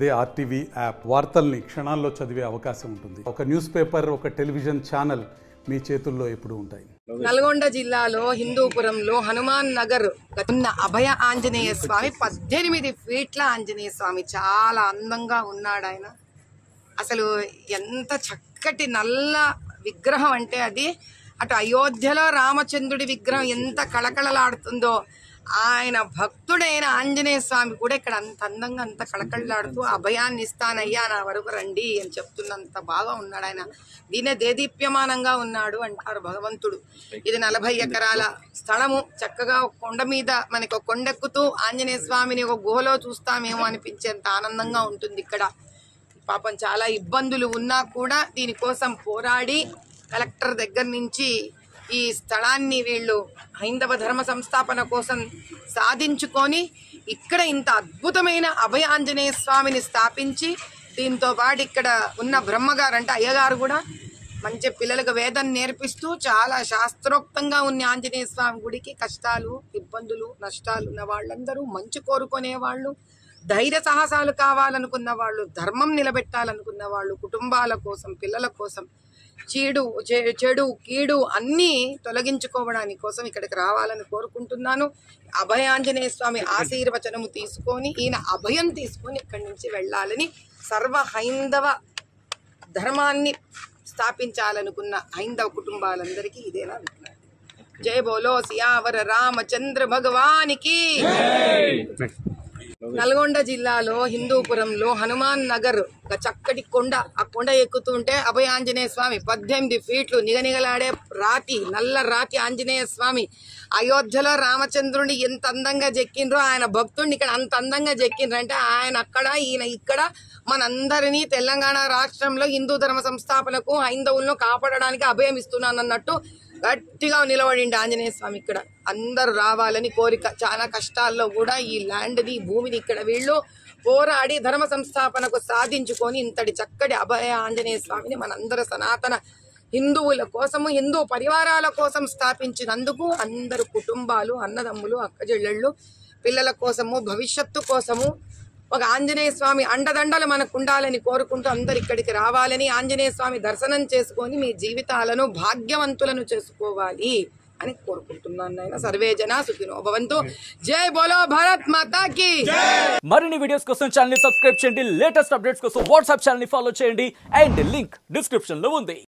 అదే RTV app వార్తల్ని క్షణాల్లో చదివే అవకాశం ఉంటుంది. ఒక న్యూస్ పేపర్, ఒక టెలివిజన్ ఛానల్ మీ చేతుల్లో ఎప్పుడు ఉంటాయి. నల్గొండ జిల్లాలో హిందూపురంలో హనుమాన్ నగర్ ఉన్న అభయ ఆంజనేయ స్వామి 18 ఫీట్ల ఆంజనేయ స్వామి చాలా అందంగా ఉన్నాడు. ఆయన అసలు ఎంత చక్కటి నల్ల విగ్రహం అంటే అది అటు అయోధ్యలో రామచంద్రుడి విగ్రహం ఎంత కళకళలాడుతుందో ఆయన భక్తుడైన ఆంజనేయ స్వామి కూడా ఇక్కడ అంత అందంగా అంత కళకళలాడుతూ అభయాన్ని ఇస్తానయ్యా నా వరకు రండి అని చెప్తున్నంత బాగా ఉన్నాడు. ఆయన దీనే దేదీప్యమానంగా ఉన్నాడు అంటారు భగవంతుడు. ఇది 40 ఎకరాల స్థలము. చక్కగా ఒక కొండ మీద మనకి ఒక కొండెక్కుతూ ఆంజనేయ స్వామిని ఒక గుహలో చూస్తామేమో అనిపించేంత ఆనందంగా ఉంటుంది ఇక్కడ. పాపం చాలా ఇబ్బందులు ఉన్నా కూడా దీనికోసం పోరాడి కలెక్టర్ దగ్గర నుంచి ఈ స్థలాన్ని వీళ్ళు హైందవ ధర్మ సంస్థాపన కోసం సాధించుకొని ఇక్కడ ఇంత అద్భుతమైన అభయ ఆంజనేయ స్వామిని స్థాపించి దీంతో పాటు ఇక్కడ ఉన్న బ్రహ్మగారు అంటే అయ్యగారు కూడా మంచి పిల్లలకు వేదం నేర్పిస్తూ చాలా శాస్త్రోక్తంగా ఉన్న ఆంజనేయ స్వామి గుడికి కష్టాలు, ఇబ్బందులు, నష్టాలు ఉన్న వాళ్ళందరూ మంచి కోరుకునే వాళ్ళు, ధైర్య సాహసాలు కావాలనుకున్న వాళ్ళు, ధర్మం నిలబెట్టాలనుకున్న వాళ్ళు, కుటుంబాల కోసం, పిల్లల కోసం, చెడు కీడు అన్నీ తొలగించుకోవడానికి కోసం ఇక్కడికి రావాలని కోరుకుంటున్నాను. అభయాంజనేయ స్వామి ఆశీర్వచనము తీసుకొని ఈయన అభయం తీసుకొని ఇక్కడి నుంచి వెళ్ళాలని సర్వ హైందవ ధర్మాన్ని స్థాపించాలనుకున్న హైందవ కుటుంబాలందరికీ ఇదేనా విజ్ఞప్తి. జై బోలో సియావర రామచంద్ర భగవానికి. నల్గొండ జిల్లాలో హిందూపురంలో హనుమాన్ నగర్ చక్కటి కొండ. ఆ కొండ ఎక్కుతుంటే అభయ ఆంజనేయ స్వామి 18 ఫీట్లు నిగనిగలాడే రాతి, నల్ల రాతి ఆంజనేయ స్వామి అయోధ్యలో రామచంద్రుడిని ఎంత అందంగా చెక్కిండ్రో ఆయన భక్తుడిని ఇక్కడ అంత అందంగా చెక్కిండ్రంటే ఆయన అక్కడ ఈయన ఇక్కడ మనందరినీ తెలంగాణ రాష్ట్రంలో హిందూ ధర్మ సంస్థాపనకు హైందవులను కాపాడడానికి అభయం ఇస్తున్నానన్నట్టు గట్టిగా నిలబడిండి ఆంజనేయ స్వామి. ఇక్కడ అందరూ రావాలని కోరిక. చాలా కష్టాల్లో కూడా ఈ ల్యాండ్ని, భూమిని ఇక్కడ వీళ్ళు పోరాడి ధర్మ సంస్థాపనకు సాధించుకొని ఇంతటి చక్కటి అభయ ఆంజనేయ స్వామిని మనందరూ సనాతన హిందువుల కోసము, హిందూ పరివారాల కోసం స్థాపించినందుకు అందరు కుటుంబాలు, అన్నదమ్ములు, అక్కచెల్లెళ్ళు, పిల్లల కోసము, భవిష్యత్తు కోసము ఒక ఆంజనేయ స్వామి అండదండలు మనకు ఉండాలని కోరుకుంటూ అందరు ఇక్కడికి రావాలని, ఆంజనేయ స్వామి దర్శనం చేసుకొని మీ జీవితాలను భాగ్యవంతులను చేసుకోవాలి అని కోరుకుంటున్నాను. నాయన సర్వే జన సుఖినో భవంతు. జై బోలో భారత్ మాతా కీ. మరిన్ని వీడియోస్ కోసం ఛానల్ ని సబ్స్క్రైబ్ చేయండి. లేటెస్ట్ అప్డేట్స్ కోసం వాట్సాప్ ఛానల్ ని ఫాలో చేయండి. అండ్ లింక్ డిస్క్రిప్షన్ లో ఉంది.